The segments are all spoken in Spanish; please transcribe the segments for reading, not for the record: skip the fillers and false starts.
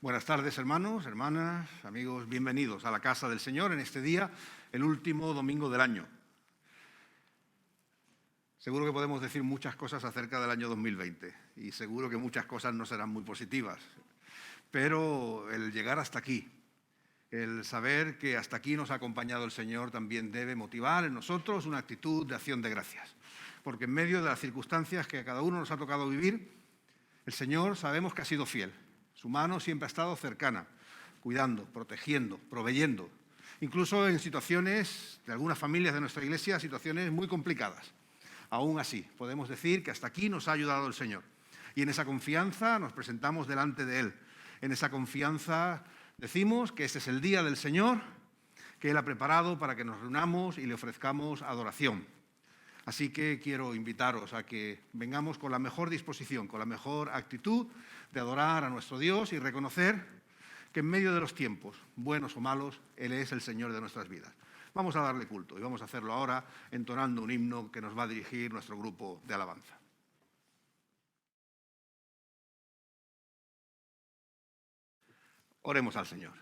Buenas tardes, hermanos, hermanas, amigos, bienvenidos a la casa del Señor en este día, el último domingo del año. Seguro que podemos decir muchas cosas acerca del año 2020 y seguro que muchas cosas no serán muy positivas, pero el llegar hasta aquí, el saber que hasta aquí nos ha acompañado el Señor también debe motivar en nosotros una actitud de acción de gracias, porque en medio de las circunstancias que a cada uno nos ha tocado vivir, el Señor sabemos que ha sido fiel. Su mano siempre ha estado cercana, cuidando, protegiendo, proveyendo. Incluso en situaciones de algunas familias de nuestra iglesia, situaciones muy complicadas. Aún así, podemos decir que hasta aquí nos ha ayudado el Señor. Y en esa confianza nos presentamos delante de Él. En esa confianza decimos que este es el día del Señor, que Él ha preparado para que nos reunamos y le ofrezcamos adoración. Así que quiero invitaros a que vengamos con la mejor disposición, con la mejor actitud de adorar a nuestro Dios y reconocer que en medio de los tiempos, buenos o malos, Él es el Señor de nuestras vidas. Vamos a darle culto y vamos a hacerlo ahora entonando un himno que nos va a dirigir nuestro grupo de alabanza. Oremos al Señor.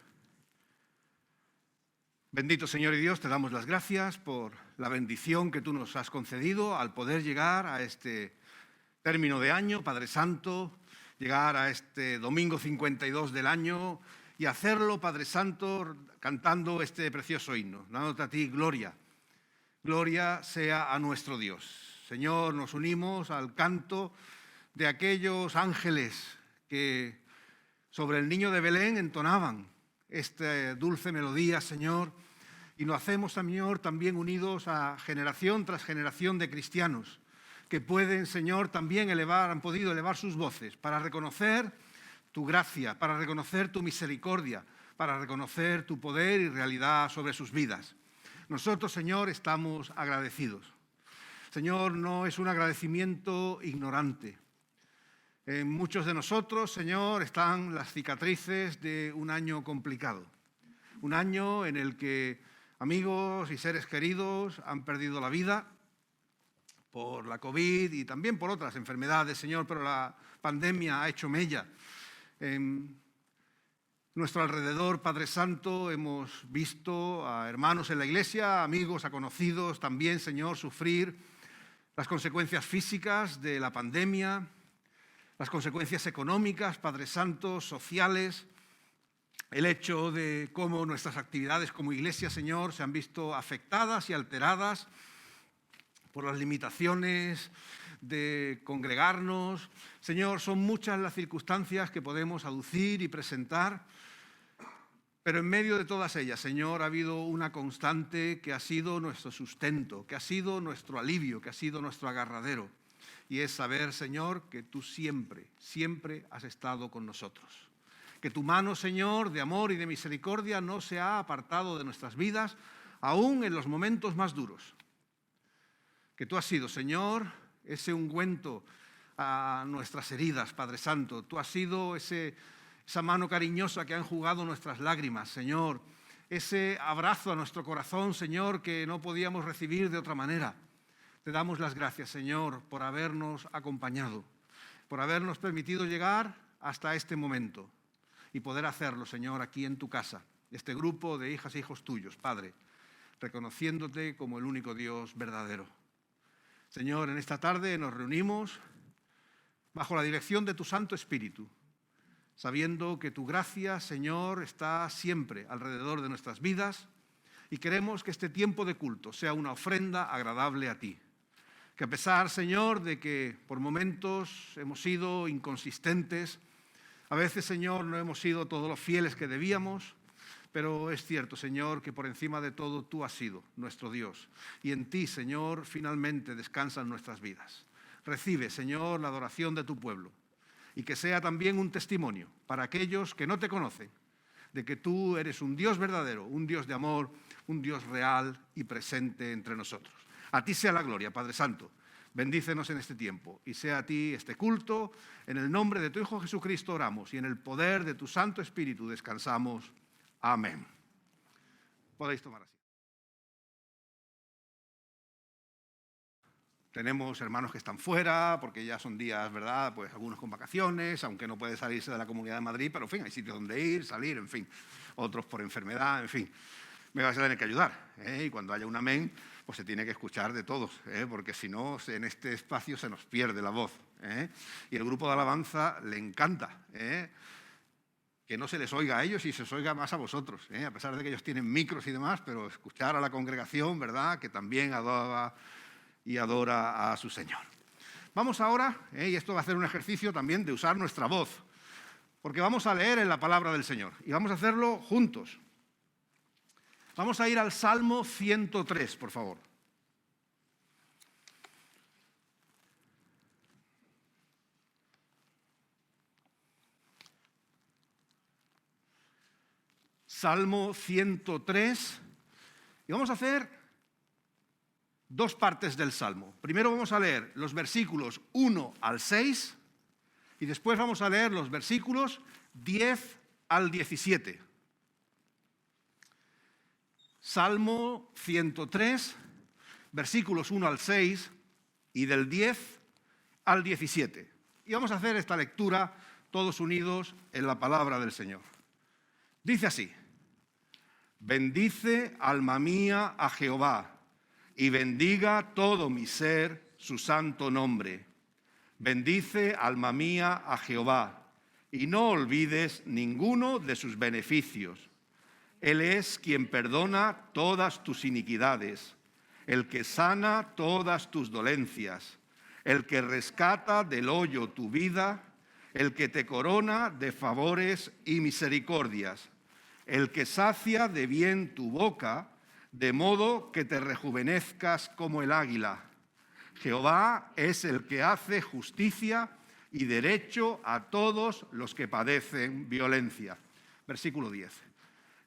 Bendito Señor y Dios, te damos las gracias por la bendición que tú nos has concedido al poder llegar a este término de año, Padre Santo, llegar a este domingo 52 del año y hacerlo, Padre Santo, cantando este precioso himno, dándote a ti gloria. Gloria sea a nuestro Dios. Señor, nos unimos al canto de aquellos ángeles que sobre el niño de Belén entonaban esta dulce melodía, Señor, y lo hacemos, Señor, también unidos a generación tras generación de cristianos que pueden, Señor, también han podido elevar sus voces para reconocer tu gracia, para reconocer tu misericordia, para reconocer tu poder y realidad sobre sus vidas. Nosotros, Señor, estamos agradecidos. Señor, no es un agradecimiento ignorante. En muchos de nosotros, Señor, están las cicatrices de un año complicado. Un año en el que amigos y seres queridos han perdido la vida por la COVID y también por otras enfermedades, Señor, pero la pandemia ha hecho mella. En nuestro alrededor, Padre Santo, hemos visto a hermanos en la iglesia, amigos, a conocidos también, Señor, sufrir las consecuencias físicas de la pandemia, las consecuencias económicas, Padre Santo, sociales, el hecho de cómo nuestras actividades como iglesia, Señor, se han visto afectadas y alteradas por las limitaciones de congregarnos. Señor, son muchas las circunstancias que podemos aducir y presentar, pero en medio de todas ellas, Señor, ha habido una constante que ha sido nuestro sustento, que ha sido nuestro alivio, que ha sido nuestro agarradero. Y es saber, Señor, que tú siempre, siempre has estado con nosotros. Que tu mano, Señor, de amor y de misericordia no se ha apartado de nuestras vidas, aún en los momentos más duros. Que tú has sido, Señor, ese ungüento a nuestras heridas, Padre Santo. Tú has sido esa mano cariñosa que ha enjugado nuestras lágrimas, Señor. Ese abrazo a nuestro corazón, Señor, que no podíamos recibir de otra manera. Te damos las gracias, Señor, por habernos acompañado, por habernos permitido llegar hasta este momento y poder hacerlo, Señor, aquí en tu casa, este grupo de hijas e hijos tuyos, Padre, reconociéndote como el único Dios verdadero. Señor, en esta tarde nos reunimos bajo la dirección de tu Santo Espíritu, sabiendo que tu gracia, Señor, está siempre alrededor de nuestras vidas y queremos que este tiempo de culto sea una ofrenda agradable a ti. Que a pesar, Señor, de que por momentos hemos sido inconsistentes, a veces, Señor, no hemos sido todos los fieles que debíamos, pero es cierto, Señor, que por encima de todo tú has sido nuestro Dios. Y en ti, Señor, finalmente descansan nuestras vidas. Recibe, Señor, la adoración de tu pueblo y que sea también un testimonio para aquellos que no te conocen de que tú eres un Dios verdadero, un Dios de amor, un Dios real y presente entre nosotros. A ti sea la gloria, Padre Santo. Bendícenos en este tiempo y sea a ti este culto. En el nombre de tu Hijo Jesucristo oramos y en el poder de tu Santo Espíritu descansamos. Amén. Podéis tomar asiento. Tenemos hermanos que están fuera, porque ya son días, ¿verdad? Pues algunos con vacaciones, aunque no puede salirse de la Comunidad de Madrid, pero en fin, hay sitios donde ir, salir, en fin. Otros por enfermedad, en fin. Me vas a tener que ayudar, ¿eh? Y cuando haya un amén, pues se tiene que escuchar de todos, ¿eh? Porque si no, en este espacio se nos pierde la voz, ¿eh? Y el grupo de alabanza le encanta, ¿eh? Que no se les oiga a ellos y se os oiga más a vosotros, ¿eh? A pesar de que ellos tienen micros y demás, pero escuchar a la congregación, ¿verdad?, que también adora y adora a su Señor. Vamos ahora, y esto va a ser un ejercicio también de usar nuestra voz, porque vamos a leer en la palabra del Señor y vamos a hacerlo juntos. Vamos a ir al Salmo 103, por favor. Salmo 103, y vamos a hacer dos partes del Salmo. Primero vamos a leer los versículos 1 al 6 y después vamos a leer los versículos 10 al 17. Salmo 103, versículos 1 al 6 y del 10 al 17. Y vamos a hacer esta lectura todos unidos en la palabra del Señor. Dice así: bendice, alma mía, a Jehová, y bendiga todo mi ser su santo nombre. Bendice, alma mía, a Jehová, y no olvides ninguno de sus beneficios. Él es quien perdona todas tus iniquidades, el que sana todas tus dolencias, el que rescata del hoyo tu vida, el que te corona de favores y misericordias, el que sacia de bien tu boca, de modo que te rejuvenezcas como el águila. Jehová es el que hace justicia y derecho a todos los que padecen violencia. Versículo 10.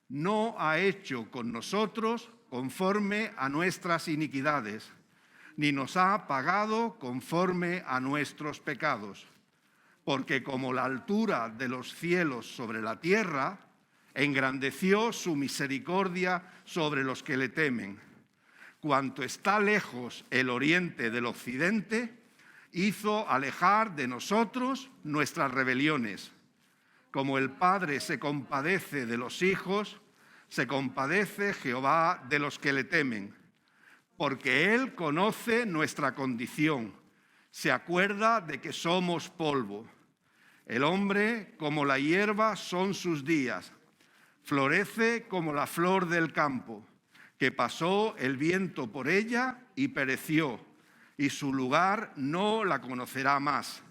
No ha hecho con nosotros conforme a nuestras iniquidades, ni nos ha pagado conforme a nuestros pecados. Porque como la altura de los cielos sobre la tierra, engrandeció su misericordia sobre los que le temen. Cuanto está lejos el oriente del occidente, hizo alejar de nosotros nuestras rebeliones. Como el Padre se compadece de los hijos, se compadece Jehová de los que le temen, porque Él conoce nuestra condición, se acuerda de que somos polvo. El hombre, como la hierba, son sus días, florece como la flor del campo, que pasó el viento por ella y pereció, y su lugar no la conocerá más.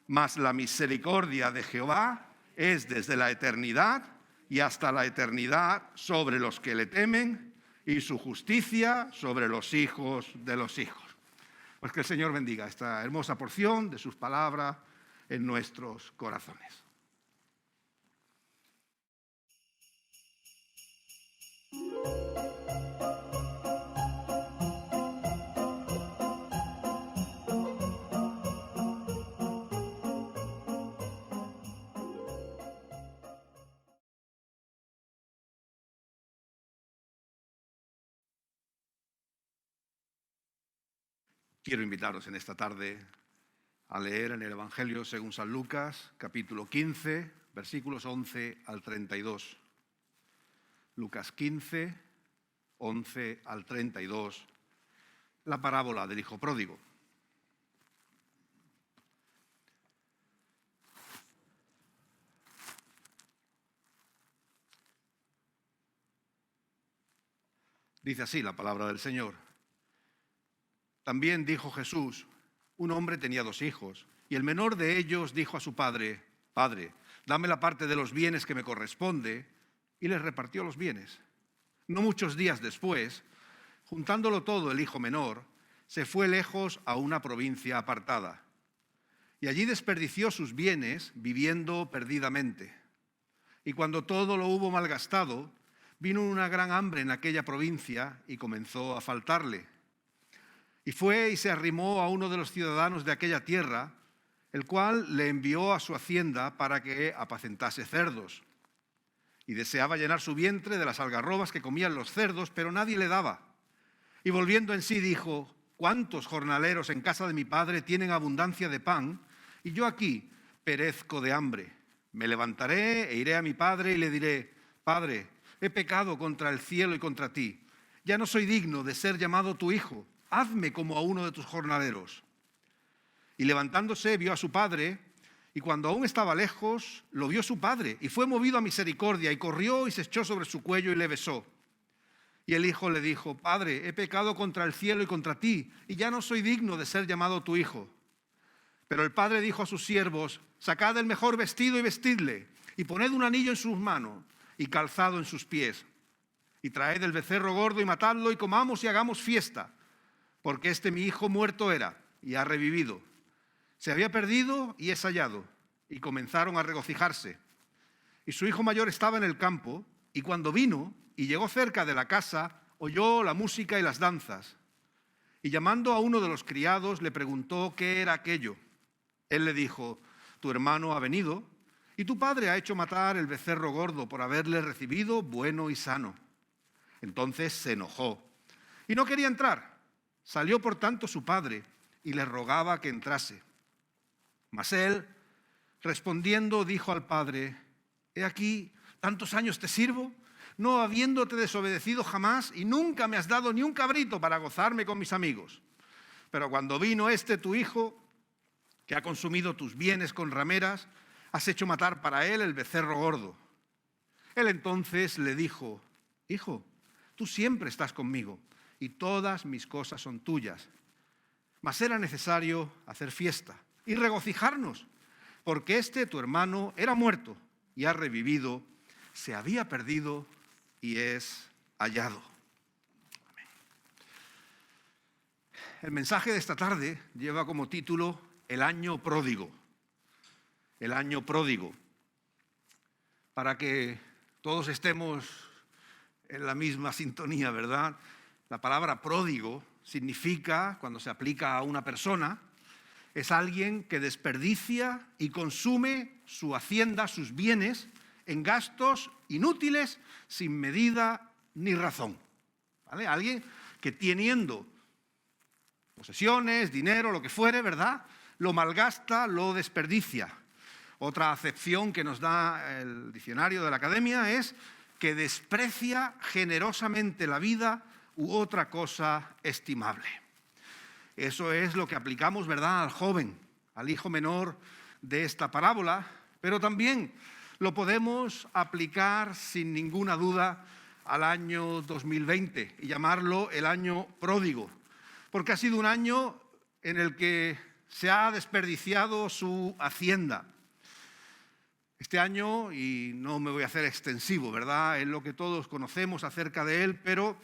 Mas la misericordia de Jehová es desde la eternidad y hasta la eternidad sobre los que le temen, y su justicia sobre los hijos de los hijos. Pues que el Señor bendiga esta hermosa porción de sus palabras en nuestros corazones. Quiero invitaros en esta tarde a leer en el Evangelio según San Lucas, capítulo 15, versículos 11 al 32. Lucas 15, 11 al 32, la parábola del hijo pródigo. Dice así la palabra del Señor. También dijo Jesús: un hombre tenía 2 hijos, y el menor de ellos dijo a su padre: Padre, dame la parte de los bienes que me corresponde, y les repartió los bienes. No muchos días después, juntándolo todo el hijo menor, se fue lejos a una provincia apartada, y allí desperdició sus bienes viviendo perdidamente. Y cuando todo lo hubo malgastado, vino una gran hambre en aquella provincia y comenzó a faltarle. Y fue y se arrimó a uno de los ciudadanos de aquella tierra, el cual le envió a su hacienda para que apacentase cerdos. Y deseaba llenar su vientre de las algarrobas que comían los cerdos, pero nadie le daba. Y volviendo en sí dijo: ¿Cuántos jornaleros en casa de mi padre tienen abundancia de pan y yo aquí perezco de hambre? Me levantaré e iré a mi padre y le diré: Padre, he pecado contra el cielo y contra ti. Ya no soy digno de ser llamado tu hijo. Hazme como a uno de tus jornaleros. Y levantándose vio a su padre, y cuando aún estaba lejos, lo vio su padre, y fue movido a misericordia, y corrió y se echó sobre su cuello y le besó. Y el hijo le dijo: Padre, he pecado contra el cielo y contra ti, y ya no soy digno de ser llamado tu hijo. Pero el padre dijo a sus siervos: Sacad el mejor vestido y vestidle, y poned un anillo en sus manos y calzado en sus pies. Y traed el becerro gordo y matadlo, y comamos y hagamos fiesta, porque mi hijo muerto era y ha revivido. Se había perdido y es hallado. Y comenzaron a regocijarse. Y su hijo mayor estaba en el campo, y cuando vino y llegó cerca de la casa, oyó la música y las danzas. Y llamando a uno de los criados, le preguntó qué era aquello. Él le dijo: Tu hermano ha venido, y tu padre ha hecho matar el becerro gordo por haberle recibido bueno y sano. Entonces se enojó y no quería entrar. Salió por tanto su padre y le rogaba que entrase. Mas él, respondiendo, dijo al padre: He aquí, tantos años te sirvo, no habiéndote desobedecido jamás, y nunca me has dado ni un cabrito para gozarme con mis amigos. Pero cuando vino tu hijo, que ha consumido tus bienes con rameras, has hecho matar para él el becerro gordo. Él entonces le dijo: Hijo, tú siempre estás conmigo, y todas mis cosas son tuyas. Mas era necesario hacer fiesta y regocijarnos, porque tu hermano era muerto y ha revivido, se había perdido y es hallado. Amén. El mensaje de esta tarde lleva como título El año pródigo. El año pródigo. Para que todos estemos en la misma sintonía, ¿verdad? La palabra pródigo significa, cuando se aplica a una persona, es alguien que desperdicia y consume su hacienda, sus bienes, en gastos inútiles, sin medida ni razón. ¿Vale? Alguien que teniendo posesiones, dinero, lo que fuere, ¿verdad?, lo malgasta, lo desperdicia. Otra acepción que nos da el diccionario de la Academia es que desprecia generosamente la vida u otra cosa estimable. Eso es lo que aplicamos, ¿verdad?, al joven, al hijo menor de esta parábola, pero también lo podemos aplicar sin ninguna duda al año 2020 y llamarlo el año pródigo, porque ha sido un año en el que se ha desperdiciado su hacienda. Este año, y no me voy a hacer extensivo, ¿verdad?, es lo que todos conocemos acerca de él, pero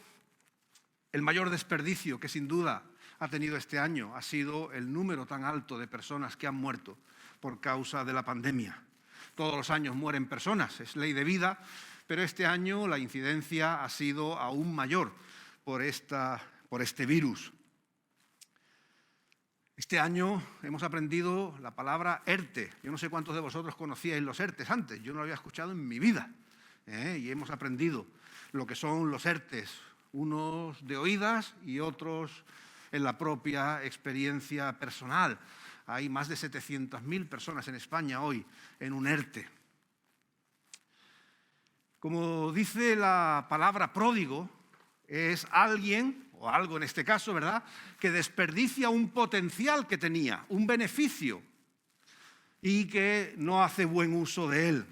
el mayor desperdicio que sin duda ha tenido este año ha sido el número tan alto de personas que han muerto por causa de la pandemia. Todos los años mueren personas, es ley de vida, pero este año la incidencia ha sido aún mayor por este virus. Este año hemos aprendido la palabra ERTE. Yo no sé cuántos de vosotros conocíais los ERTEs antes, yo no lo había escuchado en mi vida. Y hemos aprendido lo que son los ERTEs, unos de oídas y otros en la propia experiencia personal. Hay más de 700.000 personas en España hoy en un ERTE. Como dice la palabra pródigo, es alguien, o algo en este caso, ¿verdad?, que desperdicia un potencial que tenía, un beneficio, y que no hace buen uso de él.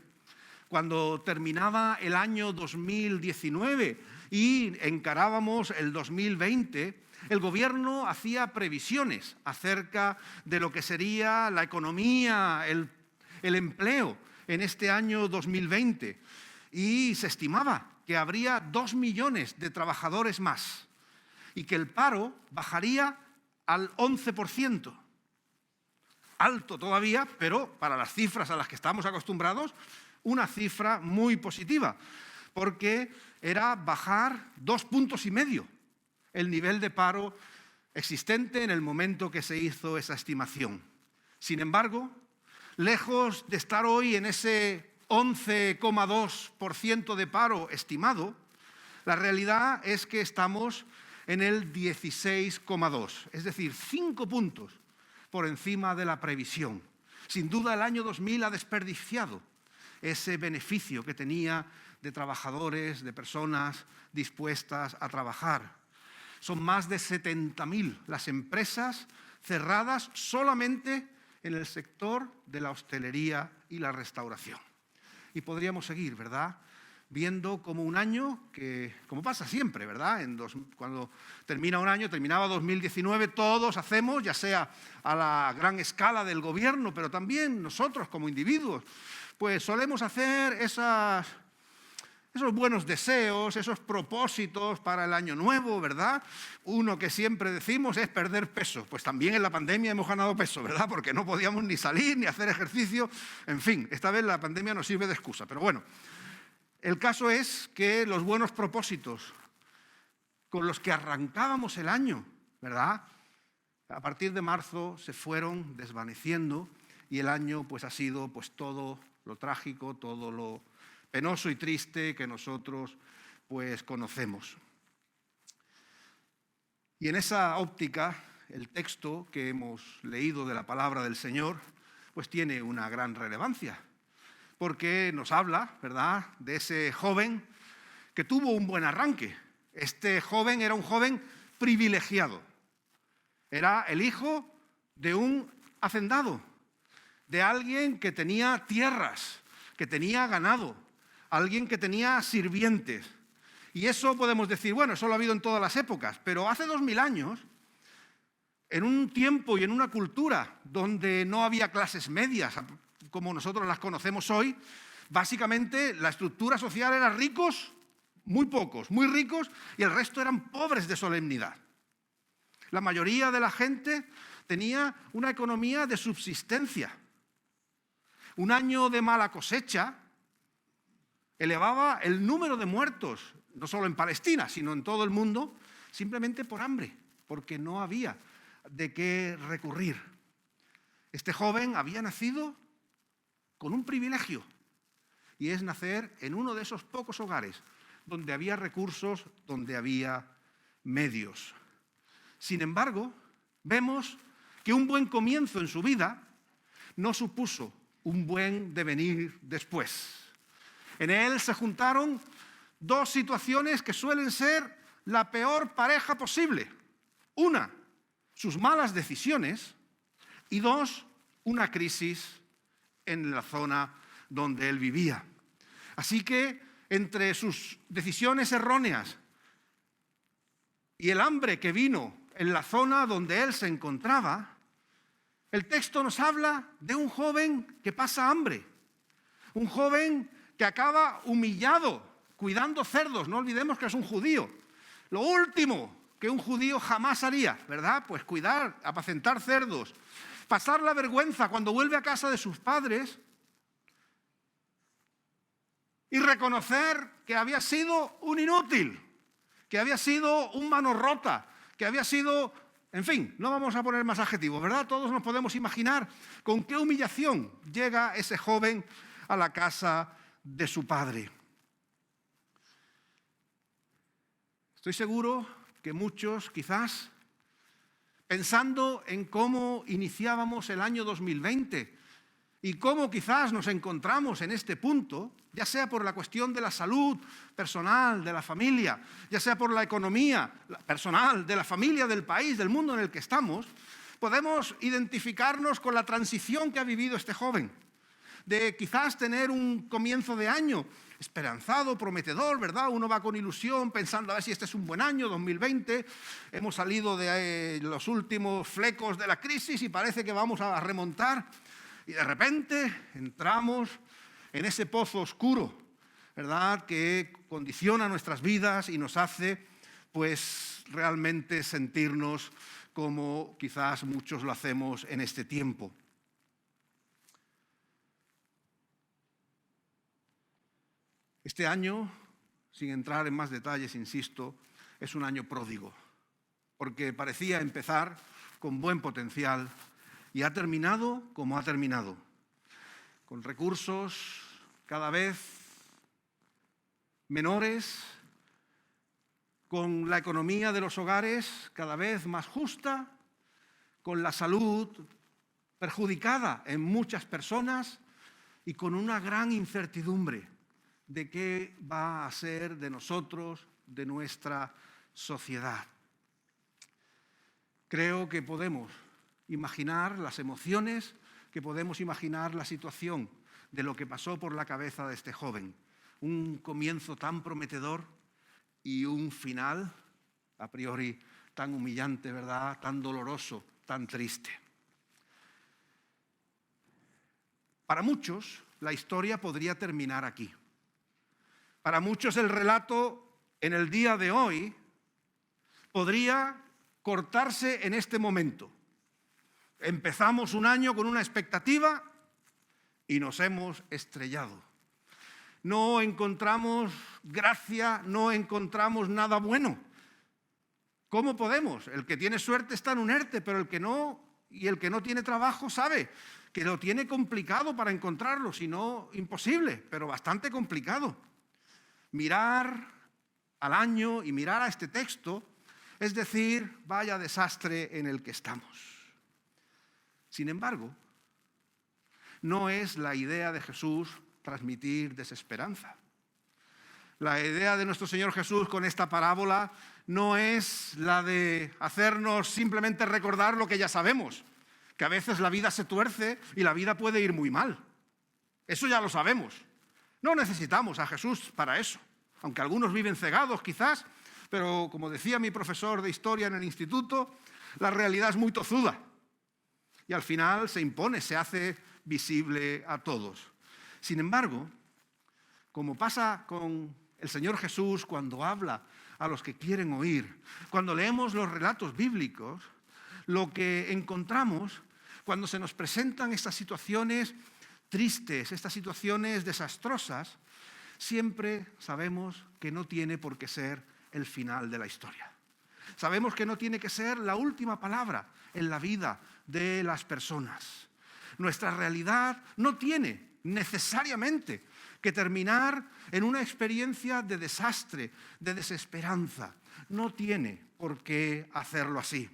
Cuando terminaba el año 2019 y encarábamos el 2020, el gobierno hacía previsiones acerca de lo que sería la economía, el empleo en este año 2020, y se estimaba que habría 2 millones de trabajadores más y que el paro bajaría al 11%. Alto todavía, pero para las cifras a las que estamos acostumbrados, una cifra muy positiva, porque era bajar 2,5 puntos el nivel de paro existente en el momento que se hizo esa estimación. Sin embargo, lejos de estar hoy en ese 11,2% de paro estimado, la realidad es que estamos en el 16,2, es decir, 5 puntos por encima de la previsión. Sin duda el año 2000 ha desperdiciado ese beneficio que tenía de trabajadores, de personas dispuestas a trabajar. Son más de 70.000 las empresas cerradas solamente en el sector de la hostelería y la restauración. Y podríamos seguir, ¿verdad?, viendo como un año que, como pasa siempre, ¿verdad?, cuando termina un año, terminaba 2019, todos hacemos, ya sea a la gran escala del gobierno, pero también nosotros como individuos, pues solemos hacer esos buenos deseos, esos propósitos para el año nuevo, ¿verdad? Uno que siempre decimos es perder peso. Pues también en la pandemia hemos ganado peso, ¿verdad? Porque no podíamos ni salir, ni hacer ejercicio. En fin, esta vez la pandemia nos sirve de excusa. Pero bueno, el caso es que los buenos propósitos con los que arrancábamos el año, ¿verdad?, a partir de marzo se fueron desvaneciendo y el año pues ha sido pues todo lo trágico, todo lo penoso y triste que nosotros pues conocemos. Y en esa óptica, el texto que hemos leído de la palabra del Señor pues tiene una gran relevancia, porque nos habla, ¿verdad?, de ese joven que tuvo un buen arranque. Este joven era un joven privilegiado. Era el hijo de un hacendado, de alguien que tenía tierras, que tenía ganado, alguien que tenía sirvientes. Y eso podemos decir, bueno, eso lo ha habido en todas las épocas, pero hace 2000 años, en un tiempo y en una cultura donde no había clases medias, como nosotros las conocemos hoy, básicamente la estructura social era ricos, muy pocos, muy ricos, y el resto eran pobres de solemnidad. La mayoría de la gente tenía una economía de subsistencia. Un año de mala cosecha elevaba el número de muertos, no solo en Palestina, sino en todo el mundo, simplemente por hambre, porque no había de qué recurrir. Este joven había nacido con un privilegio, y es nacer en uno de esos pocos hogares donde había recursos, donde había medios. Sin embargo, vemos que un buen comienzo en su vida no supuso un buen devenir después. En él se juntaron dos situaciones que suelen ser la peor pareja posible. Una, sus malas decisiones, y dos, una crisis en la zona donde él vivía. Así que entre sus decisiones erróneas y el hambre que vino en la zona donde él se encontraba, el texto nos habla de un joven que pasa hambre, un joven que acaba humillado, cuidando cerdos. No olvidemos que es un judío. Lo último que un judío jamás haría, ¿verdad? Pues cuidar, apacentar cerdos, pasar la vergüenza cuando vuelve a casa de sus padres y reconocer que había sido un inútil, que había sido un mano rota, que había sido, en fin, no vamos a poner más adjetivos, ¿verdad? Todos nos podemos imaginar con qué humillación llega ese joven a la casa de su padre. Estoy seguro que muchos, quizás, pensando en cómo iniciábamos el año 2020 y cómo quizás nos encontramos en este punto, ya sea por la cuestión de la salud personal, de la familia, ya sea por la economía personal, de la familia, del país, del mundo en el que estamos, podemos identificarnos con la transición que ha vivido este joven, de quizás tener un comienzo de año esperanzado, prometedor, ¿verdad? Uno va con ilusión pensando a ver si este es un buen año, 2020, hemos salido de los últimos flecos de la crisis y parece que vamos a remontar. Y de repente entramos en ese pozo oscuro, ¿verdad?, que condiciona nuestras vidas y nos hace, pues, realmente sentirnos como quizás muchos lo hacemos en este tiempo. Este año, sin entrar en más detalles, insisto, es un año pródigo, porque parecía empezar con buen potencial y ha terminado como ha terminado, con recursos cada vez menores, con la economía de los hogares cada vez más justa, con la salud perjudicada en muchas personas y con una gran incertidumbre de qué va a ser de nosotros, de nuestra sociedad. Creo que podemos imaginar las emociones, que podemos imaginar la situación de lo que pasó por la cabeza de este joven. Un comienzo tan prometedor y un final, a priori, tan humillante, ¿verdad? Tan doloroso, tan triste. Para muchos, la historia podría terminar aquí. Para muchos, el relato en el día de hoy podría cortarse en este momento. Empezamos un año con una expectativa y nos hemos estrellado. No encontramos gracia, no encontramos nada bueno. ¿Cómo podemos? El que tiene suerte está en un ERTE, pero el que no tiene trabajo sabe que lo tiene complicado para encontrarlo, si no imposible, pero bastante complicado. Mirar al año y mirar a este texto es decir, vaya desastre en el que estamos. Sin embargo, no es la idea de Jesús transmitir desesperanza. La idea de nuestro Señor Jesús con esta parábola no es la de hacernos simplemente recordar lo que ya sabemos, que a veces la vida se tuerce y la vida puede ir muy mal. Eso ya lo sabemos. No necesitamos a Jesús para eso, aunque algunos viven cegados quizás, pero como decía mi profesor de historia en el instituto, la realidad es muy tozuda y al final se impone, se hace visible a todos. Sin embargo, como pasa con el Señor Jesús cuando habla a los que quieren oír, cuando leemos los relatos bíblicos, lo que encontramos cuando se nos presentan estas situaciones tristes, estas situaciones desastrosas, siempre sabemos que no tiene por qué ser el final de la historia. Sabemos que no tiene que ser la última palabra en la vida de las personas. Nuestra realidad no tiene necesariamente que terminar en una experiencia de desastre, de desesperanza. No tiene por qué hacerlo así.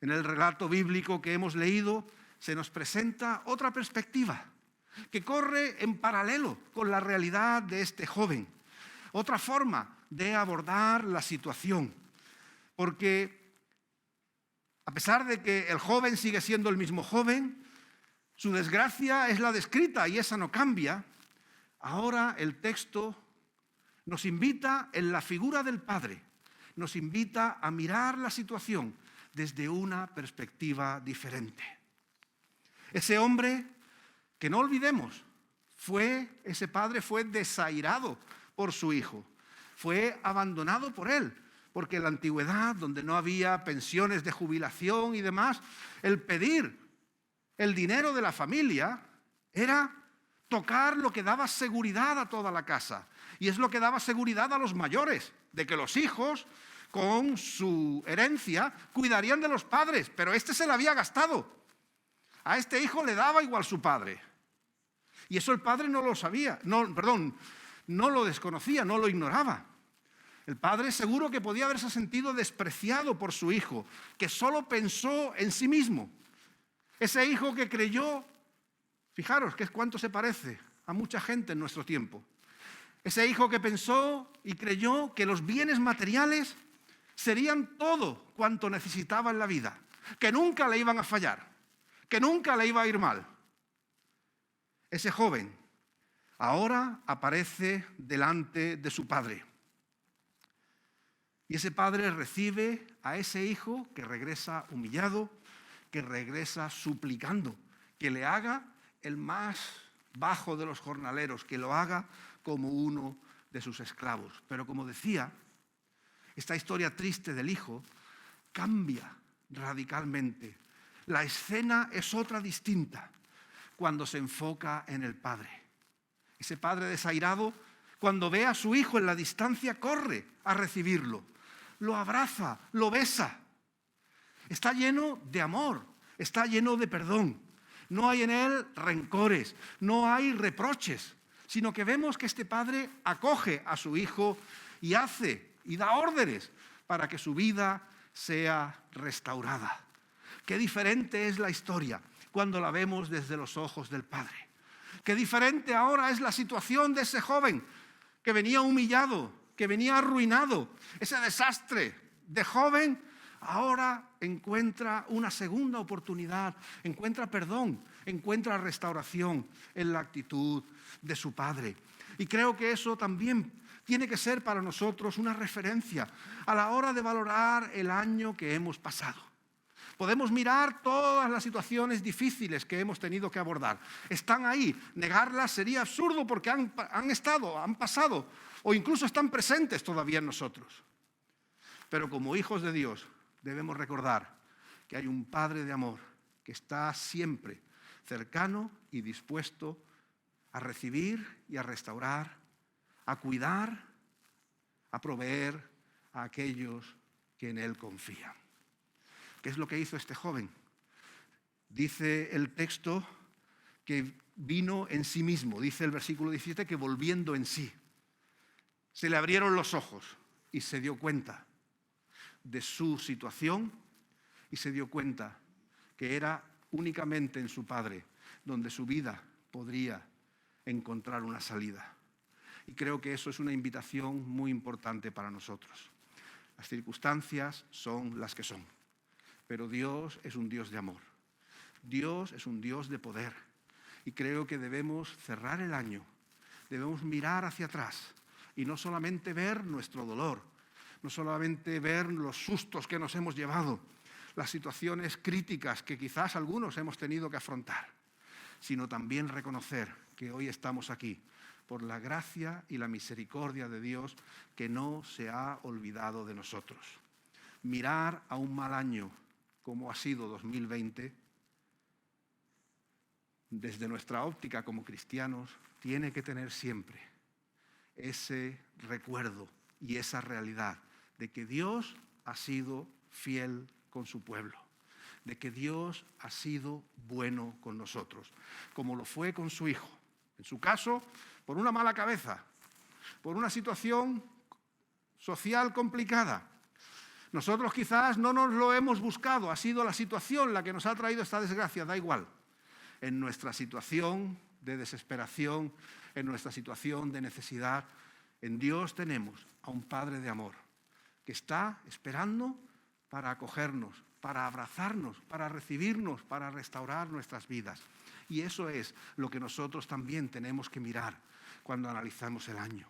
En el relato bíblico que hemos leído se nos presenta otra perspectiva que corre en paralelo con la realidad de este joven. Otra forma de abordar la situación. Porque a pesar de que el joven sigue siendo el mismo joven, su desgracia es la descrita y esa no cambia. Ahora el texto nos invita en la figura del padre, nos invita a mirar la situación desde una perspectiva diferente. Ese hombre, que no olvidemos, ese padre fue desairado por su hijo, fue abandonado por él, porque en la antigüedad, donde no había pensiones de jubilación y demás, el pedir el dinero de la familia era tocar lo que daba seguridad a toda la casa. Y es lo que daba seguridad a los mayores, de que los hijos, con su herencia, cuidarían de los padres. Pero este se la había gastado. A este hijo le daba igual su padre. Y eso el padre no lo sabía, no lo desconocía, no lo ignoraba. El padre seguro que podía haberse sentido despreciado por su hijo, que solo pensó en sí mismo. Ese hijo que creyó, fijaros que es cuánto se parece a mucha gente en nuestro tiempo. Ese hijo que pensó y creyó que los bienes materiales serían todo cuanto necesitaba en la vida, que nunca le iban a fallar, que nunca le iba a ir mal. Ese joven ahora aparece delante de su padre. Y ese padre recibe a ese hijo que regresa humillado, que regresa suplicando, que le haga el más bajo de los jornaleros, que lo haga como uno de sus esclavos. Pero como decía, esta historia triste del hijo cambia radicalmente. La escena es otra distinta cuando se enfoca en el padre. Ese padre desairado, cuando ve a su hijo en la distancia, corre a recibirlo, lo abraza, lo besa. Está lleno de amor, está lleno de perdón. No hay en él rencores, no hay reproches, sino que vemos que este padre acoge a su hijo y hace y da órdenes para que su vida sea restaurada. Qué diferente es la historia cuando la vemos desde los ojos del Padre. Qué diferente ahora es la situación de ese joven que venía humillado, que venía arruinado. Ese desastre de joven ahora encuentra una segunda oportunidad, encuentra perdón, encuentra restauración en la actitud de su padre. Y creo que eso también tiene que ser para nosotros una referencia a la hora de valorar el año que hemos pasado. Podemos mirar todas las situaciones difíciles que hemos tenido que abordar. Están ahí. Negarlas sería absurdo porque han estado, han pasado o incluso están presentes todavía en nosotros. Pero como hijos de Dios debemos recordar que hay un Padre de amor que está siempre cercano y dispuesto a recibir y a restaurar, a cuidar, a proveer a aquellos que en Él confían. ¿Qué es lo que hizo este joven? Dice el texto que vino en sí mismo. Dice el versículo 17 que volviendo en sí. Se le abrieron los ojos y se dio cuenta de su situación y se dio cuenta que era únicamente en su Padre donde su vida podría encontrar una salida. Y creo que eso es una invitación muy importante para nosotros. Las circunstancias son las que son. Pero Dios es un Dios de amor. Dios es un Dios de poder. Y creo que debemos cerrar el año, debemos mirar hacia atrás y no solamente ver nuestro dolor, no solamente ver los sustos que nos hemos llevado, las situaciones críticas que quizás algunos hemos tenido que afrontar, sino también reconocer que hoy estamos aquí por la gracia y la misericordia de Dios que no se ha olvidado de nosotros. Mirar a un mal año como ha sido 2020, desde nuestra óptica como cristianos, tiene que tener siempre ese recuerdo y esa realidad de que Dios ha sido fiel con su pueblo, de que Dios ha sido bueno con nosotros, como lo fue con su Hijo. En su caso, por una mala cabeza, por una situación social complicada. Nosotros quizás no nos lo hemos buscado, ha sido la situación la que nos ha traído esta desgracia, da igual. En nuestra situación de desesperación, en nuestra situación de necesidad, en Dios tenemos a un Padre de amor que está esperando para acogernos, para abrazarnos, para recibirnos, para restaurar nuestras vidas. Y eso es lo que nosotros también tenemos que mirar cuando analizamos el año.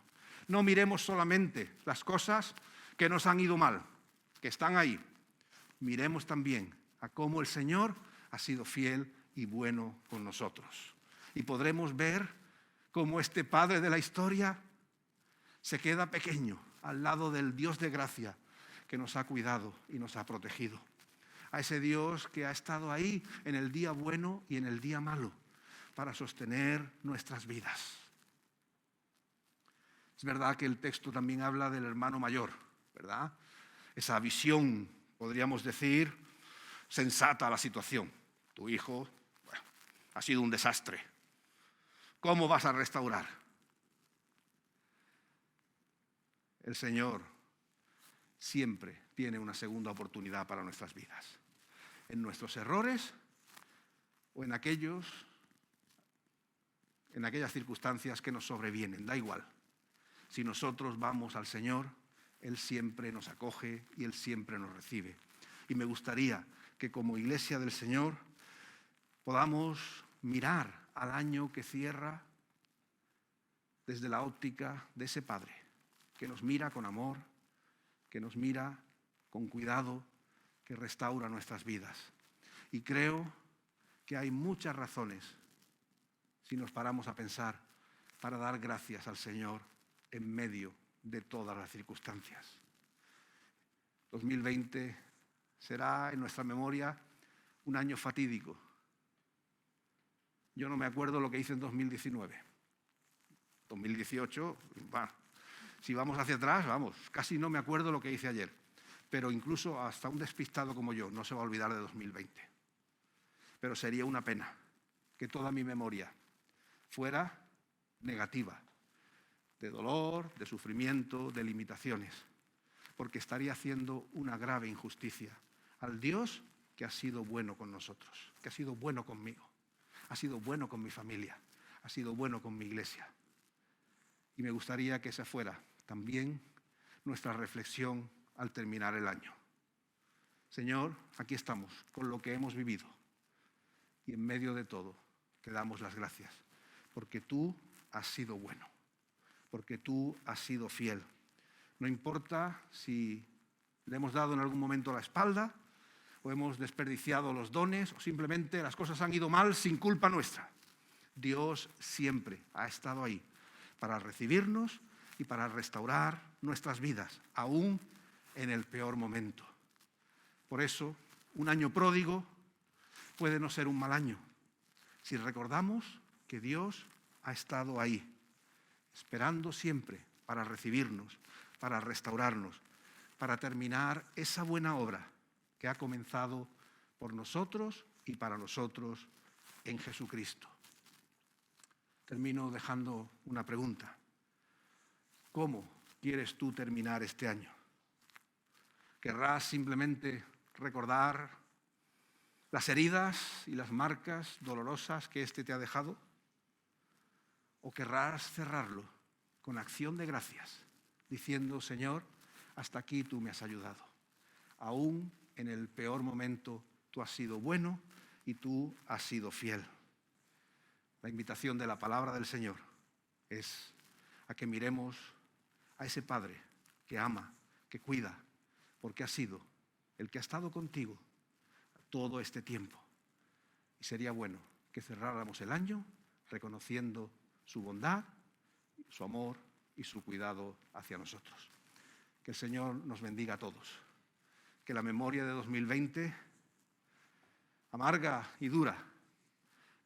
No miremos solamente las cosas que nos han ido mal, que están ahí. Miremos también a cómo el Señor ha sido fiel y bueno con nosotros. Y podremos ver cómo este Padre de la historia se queda pequeño al lado del Dios de gracia que nos ha cuidado y nos ha protegido. A ese Dios que ha estado ahí en el día bueno y en el día malo para sostener nuestras vidas. Es verdad que el texto también habla del hermano mayor, ¿verdad? Esa visión, podríamos decir, sensata a la situación. Tu hijo, bueno, ha sido un desastre. ¿Cómo vas a restaurar? El Señor siempre tiene una segunda oportunidad para nuestras vidas. En nuestros errores o en aquellas circunstancias que nos sobrevienen, da igual. Si nosotros vamos al Señor, Él siempre nos acoge y Él siempre nos recibe. Y me gustaría que como Iglesia del Señor podamos mirar al año que cierra desde la óptica de ese Padre, que nos mira con amor, que nos mira con cuidado, que restaura nuestras vidas. Y creo que hay muchas razones, si nos paramos a pensar, para dar gracias al Señor en medio de todas las circunstancias. 2020 será en nuestra memoria un año fatídico. Yo no me acuerdo lo que hice en 2019. 2018, bueno, si vamos hacia atrás, vamos, casi no me acuerdo lo que hice ayer. Pero incluso hasta un despistado como yo no se va a olvidar de 2020. Pero sería una pena que toda mi memoria fuera negativa, de dolor, de sufrimiento, de limitaciones. porque estaría haciendo una grave injusticia al Dios que ha sido bueno con nosotros, que ha sido bueno conmigo, ha sido bueno con mi familia, ha sido bueno con mi iglesia. Y me gustaría que esa fuera también nuestra reflexión al terminar el año. Señor, aquí estamos con lo que hemos vivido y en medio de todo te damos las gracias porque tú has sido bueno, porque tú has sido fiel. No importa si le hemos dado en algún momento la espalda o hemos desperdiciado los dones o simplemente las cosas han ido mal sin culpa nuestra. Dios siempre ha estado ahí para recibirnos y para restaurar nuestras vidas, aún en el peor momento. Por eso, un año pródigo puede no ser un mal año, si recordamos que Dios ha estado ahí, esperando siempre para recibirnos, para restaurarnos, para terminar esa buena obra que ha comenzado por nosotros y para nosotros en Jesucristo. Termino dejando una pregunta. ¿Cómo quieres tú terminar este año? ¿Querrás simplemente recordar las heridas y las marcas dolorosas que éste te ha dejado? ¿O querrás cerrarlo con acción de gracias, diciendo, Señor, hasta aquí tú me has ayudado? Aún en el peor momento tú has sido bueno y tú has sido fiel. La invitación de la palabra del Señor es a que miremos a ese Padre que ama, que cuida, porque ha sido el que ha estado contigo todo este tiempo. Y sería bueno que cerráramos el año reconociendo su bondad, su amor y su cuidado hacia nosotros. Que el Señor nos bendiga a todos. Que la memoria de 2020, amarga y dura,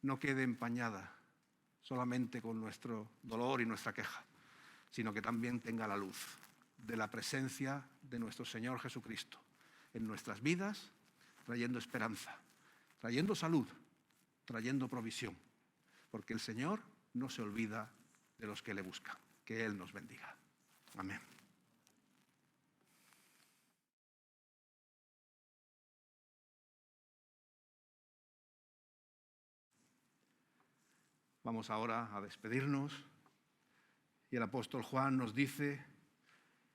no quede empañada solamente con nuestro dolor y nuestra queja, sino que también tenga la luz de la presencia de nuestro Señor Jesucristo en nuestras vidas, trayendo esperanza, trayendo salud, trayendo provisión, porque el Señor no se olvida de los que le buscan. Que Él nos bendiga. Amén. Vamos ahora a despedirnos y el apóstol Juan nos dice: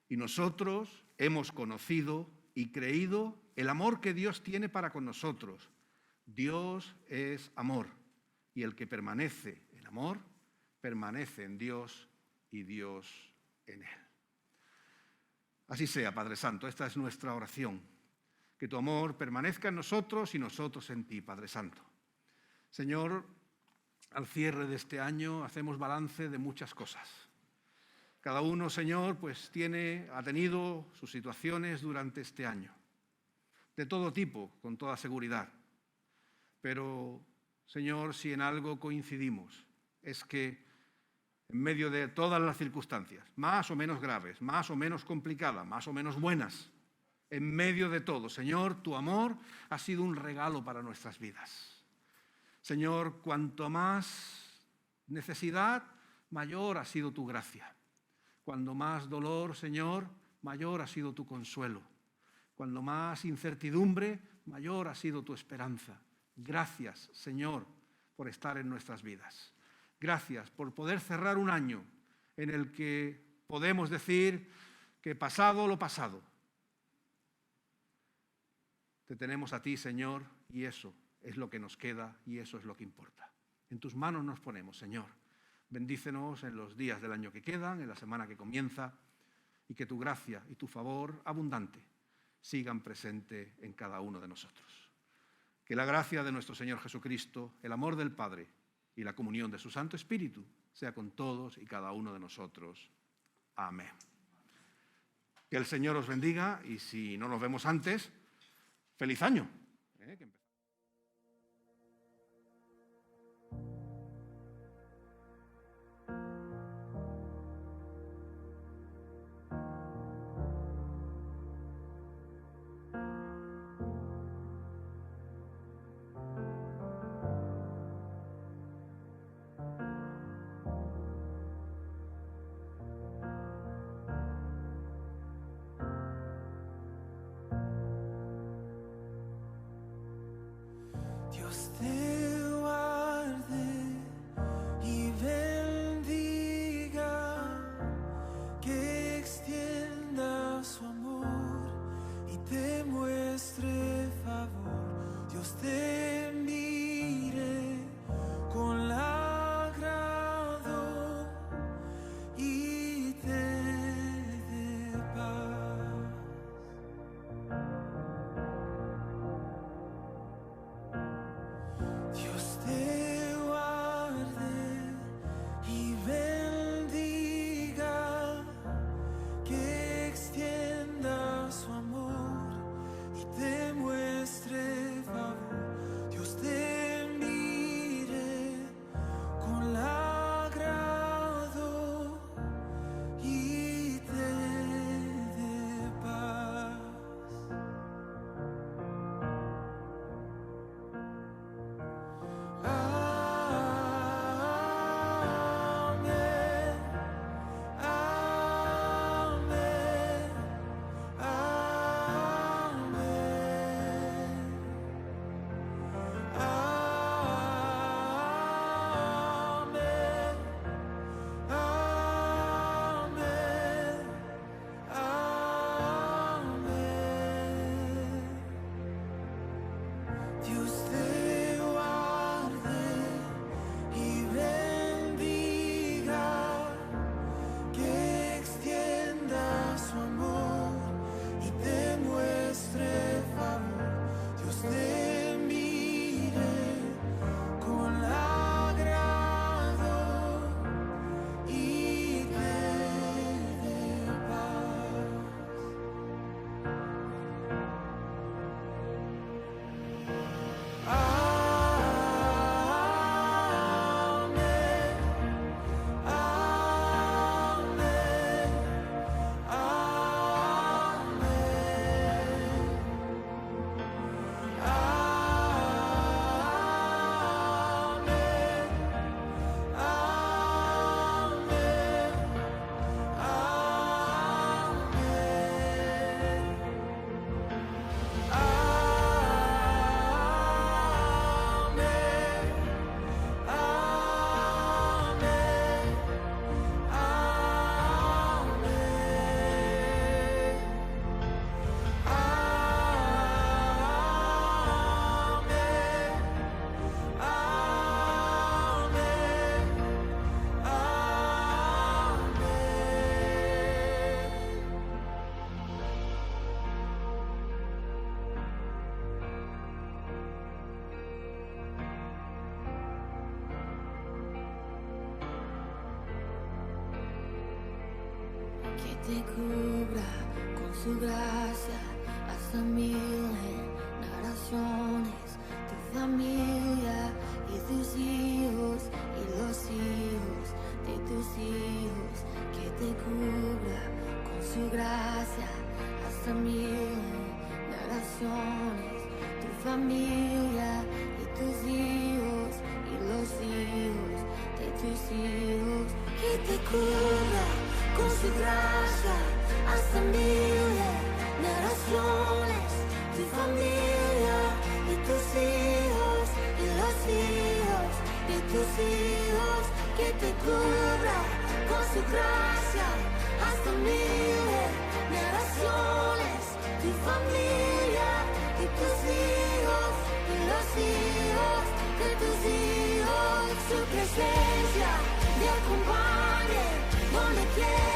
y nosotros hemos conocido y creído el amor que Dios tiene para con nosotros. Dios es amor, y el que permanece en amor, permanece en Dios y Dios en él. Así sea, Padre Santo, esta es nuestra oración. Que tu amor permanezca en nosotros y nosotros en ti, Padre Santo. Señor, al cierre de este año hacemos balance de muchas cosas. Cada uno, Señor, pues ha tenido sus situaciones durante este año, de todo tipo, con toda seguridad. Pero, Señor, si en algo coincidimos, es que en medio de todas las circunstancias, más o menos graves, más o menos complicadas, más o menos buenas, en medio de todo, Señor, tu amor ha sido un regalo para nuestras vidas. Señor, cuanto más necesidad, mayor ha sido tu gracia. Cuando más dolor, Señor, mayor ha sido tu consuelo. Cuando más incertidumbre, mayor ha sido tu esperanza. Gracias, Señor, por estar en nuestras vidas. Gracias por poder cerrar un año en el que podemos decir que pasado lo pasado. Te tenemos a ti, Señor, y eso es lo que nos queda y eso es lo que importa. En tus manos nos ponemos, Señor. Bendícenos en los días del año que quedan, en la semana que comienza, y que tu gracia y tu favor abundante sigan presente en cada uno de nosotros. Que la gracia de nuestro Señor Jesucristo, el amor del Padre y la comunión de su Santo Espíritu sea con todos y cada uno de nosotros. Amén. Que el Señor os bendiga y si no nos vemos antes, ¡feliz año! te cubra con su gracia hasta 1000 generaciones, tu familia y tus hijos y los hijos de tus hijos, que te cubra con su gracia hasta 1000 generaciones, tu familia y tus hijos y los hijos de tus hijos, que te cubra con su gracia hasta 1000 generaciones, tu familia y tus hijos y los hijos de tus hijos, que te cubra con su gracia hasta 1000 generaciones, tu familia y tus hijos y los hijos de tus hijos, su presencia te acompañe donde quiera.